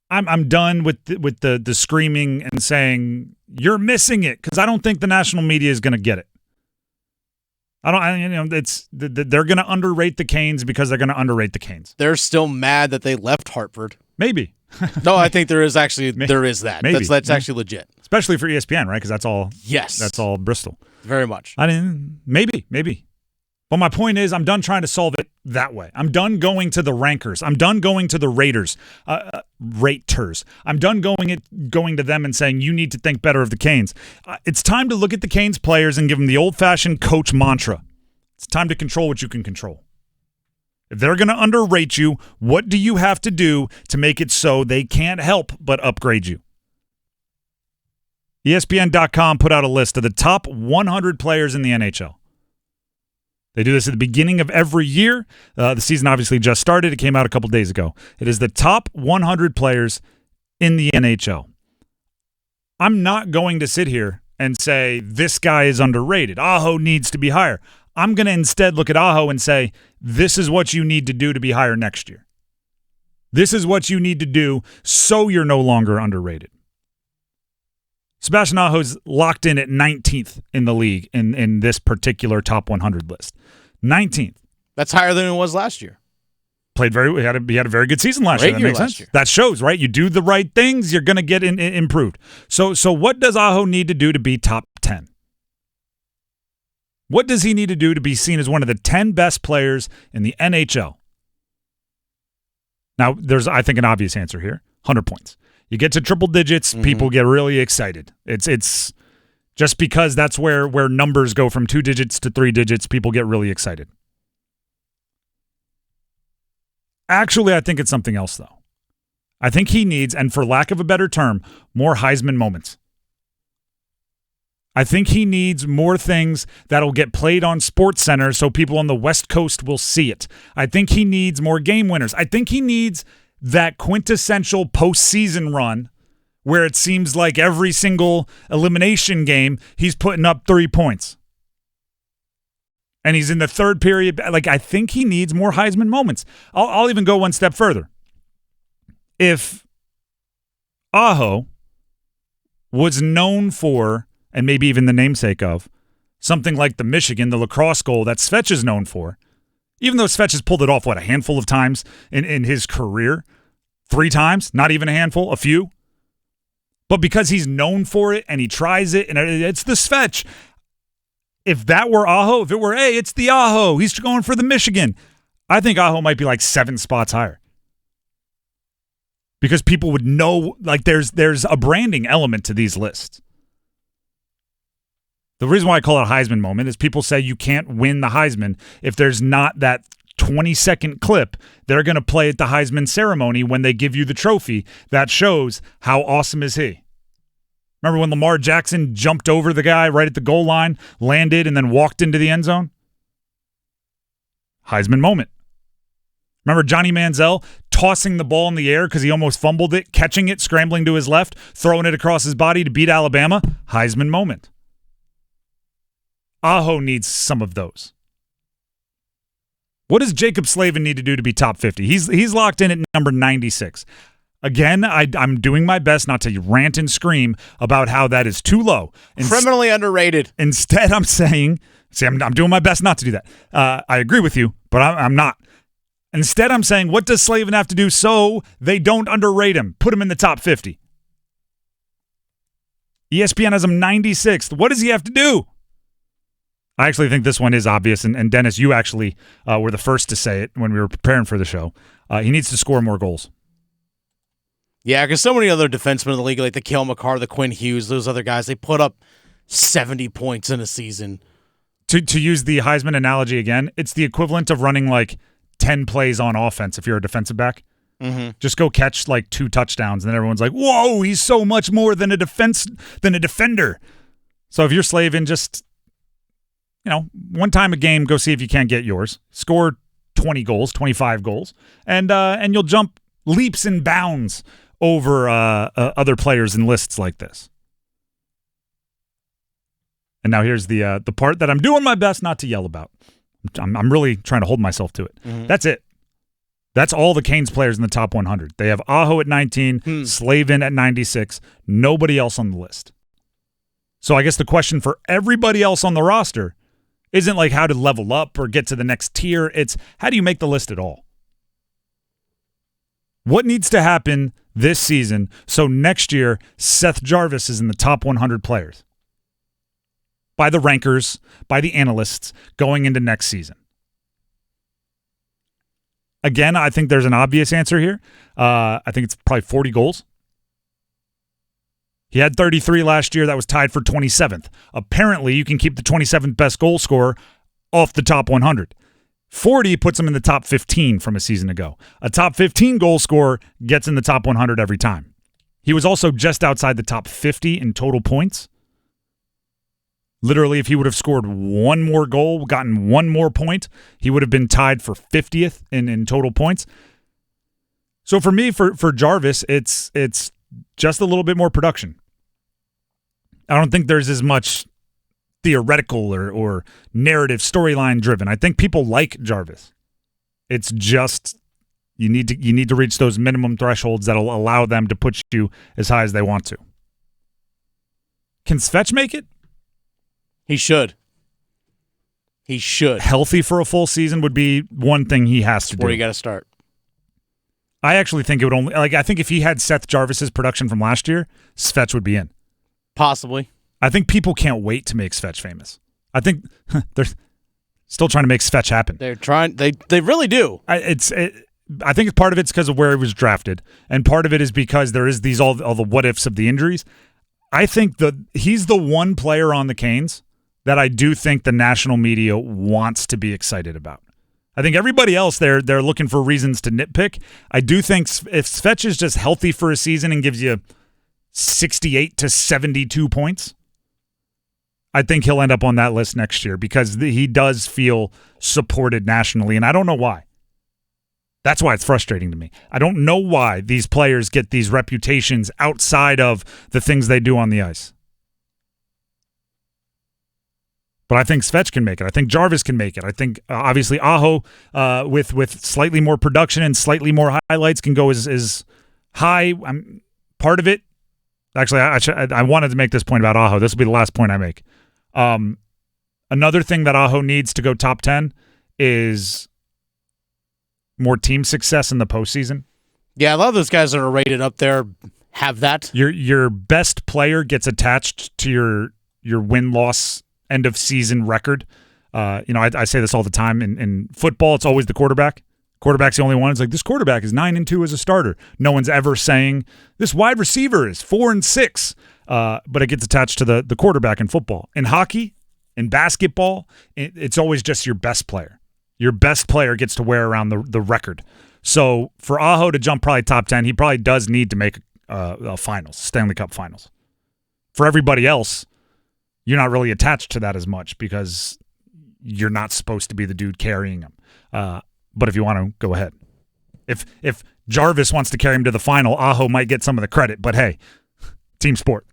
I'm done with the screaming and saying you're missing it, because I don't think the national media is going to get it. They're going to underrate the Canes because they're going to underrate the Canes. They're still mad that they left Hartford. Maybe. No, I think there is that. Maybe. That's actually legit. Especially for ESPN, right? Because that's all. Yes. That's all Bristol. Very much. Maybe. But my point is, I'm done trying to solve it that way. I'm done going to the rankers. I'm done going to the raters. I'm done going to them and saying, you need to think better of the Canes. It's time to look at the Canes players and give them the old-fashioned coach mantra. It's time to control what you can control. If they're going to underrate you, what do you have to do to make it so they can't help but upgrade you? ESPN.com put out a list of the top 100 players in the NHL. They do this at the beginning of every year. The season obviously just started. It came out a couple days ago. It is the top 100 players in the NHL. I'm not going to sit here and say this guy is underrated. Aho needs to be higher. I'm going to instead look at Aho and say, this is what you need to do to be higher next year. This is what you need to do so you're no longer underrated. Sebastian Aho's locked in at 19th in the league in this particular top 100 list. 19th. That's higher than it was last year. He had a very good season last year. That makes sense. That shows, right? You do the right things, you're going to get improved. So what does Aho need to do to be top 10? What does he need to do to be seen as one of the 10 best players in the NHL? Now, there's, I think, an obvious answer here. 100 points. You get to triple digits, people get really excited. It's just because that's where numbers go from 2 digits to 3 digits, people get really excited. Actually, I think it's something else, though. I think he needs, and for lack of a better term, more Heisman moments. I think he needs more things that'll get played on SportsCenter so people on the West Coast will see it. I think he needs more game winners. I think he needs that quintessential postseason run where it seems like every single elimination game he's putting up 3 points. And he's in the third period. Like, I think he needs more Heisman moments. I'll even go one step further. If Aho was known for, and maybe even the namesake of, something like the Michigan, the lacrosse goal that Svech is known for, even though Svech has pulled it off, a handful of times in his career? 3 times? Not even a handful? A few? But because he's known for it and he tries it, and it's the Svech. If that were Aho, if it were, hey, it's the Aho, he's going for the Michigan, I think Aho might be like 7 spots higher. Because people would know, like, there's a branding element to these lists. The reason why I call it a Heisman moment is people say you can't win the Heisman if there's not that 20-second clip they're going to play at the Heisman ceremony when they give you the trophy that shows how awesome is he. Remember when Lamar Jackson jumped over the guy right at the goal line, landed, and then walked into the end zone? Heisman moment. Remember Johnny Manziel tossing the ball in the air because he almost fumbled it, catching it, scrambling to his left, throwing it across his body to beat Alabama? Heisman moment. Aho needs some of those. What does Jacob Slavin need to do to be top 50? He's locked in at number 96. Again, I'm doing my best not to rant and scream about how that is too low. Criminally underrated. Instead, I'm saying, I'm doing my best not to do that. I agree with you, but I'm not. Instead, I'm saying, what does Slavin have to do so they don't underrate him? Put him in the top 50. ESPN has him 96th. What does he have to do? I actually think this one is obvious, and Dennis, you actually were the first to say it when we were preparing for the show. He needs to score more goals. Yeah, because so many other defensemen in the league, like the Cale Makar, the Quinn Hughes, those other guys, they put up 70 points in a season. To use the Heisman analogy again, it's the equivalent of running like 10 plays on offense if you're a defensive back. Mm-hmm. Just go catch like 2 touchdowns, and then everyone's like, whoa, he's so much more than a defender. So if you're Slavin, just, one time a game, go see if you can't get yours. Score 20 goals, 25 goals, and you'll jump leaps and bounds over other players in lists like this. And now here's the part that I'm doing my best not to yell about. I'm really trying to hold myself to it. Mm-hmm. That's it. That's all the Canes players in the top 100. They have Aho at 19, Slavin at 96, nobody else on the list. So I guess the question for everybody else on the roster isn't like how to level up or get to the next tier. It's how do you make the list at all? What needs to happen this season so next year Seth Jarvis is in the top 100 players? By the rankers, by the analysts going into next season. Again, I think there's an obvious answer here. I think it's probably 40 goals. He had 33 last year. That was tied for 27th. Apparently, you can keep the 27th best goal scorer off the top 100. 40 puts him in the top 15 from a season ago. A top 15 goal scorer gets in the top 100 every time. He was also just outside the top 50 in total points. Literally, if he would have scored one more goal, gotten one more point, he would have been tied for 50th in total points. So for me, for Jarvis, it's just a little bit more production. I don't think there's as much theoretical or narrative storyline driven. I think people like Jarvis. It's just you need to reach those minimum thresholds that'll allow them to put you as high as they want to. Can Svech make it? He should. He should. Healthy for a full season would be one thing he has to do. Where you got to start. I actually think it would only I think if he had Seth Jarvis's production from last year, Svech would be in. Possibly. I think people can't wait to make Svech famous. I think they're still trying to make Svech happen. They're trying. They really do. I think part of it's because of where he was drafted, and part of it is because there is these all the what ifs of the injuries. I think he's the one player on the Canes that I do think the national media wants to be excited about. I think everybody else they're looking for reasons to nitpick. I do think if Svech is just healthy for a season and gives you 68 to 72 points, I think he'll end up on that list next year because he does feel supported nationally, and I don't know why. That's why it's frustrating to me. I don't know why these players get these reputations outside of the things they do on the ice. But I think Svech can make it. I think Jarvis can make it. I think, obviously, Aho, with slightly more production and slightly more highlights, can go as high. Part of it, actually, I wanted to make this point about Aho. This will be the last point I make. Another thing that Aho needs to go top 10 is more team success in the postseason. Yeah, a lot of those guys that are rated up there have that. Your best player gets attached to your win-loss end of season record. I say this all the time in football. It's always the quarterback. Quarterback's the only one. It's like, this quarterback is 9-2 as a starter. No one's ever saying this wide receiver is 4-6. But it gets attached to the quarterback in football. In hockey, in basketball, it's always just your best player. Your best player gets to wear around the record. So for Aho to jump probably top 10, he probably does need to make a finals, Stanley Cup finals. For everybody else, you're not really attached to that as much because you're not supposed to be the dude carrying him. But if you want to, go ahead. If Jarvis wants to carry him to the final, Aho might get some of the credit. But hey, team sport.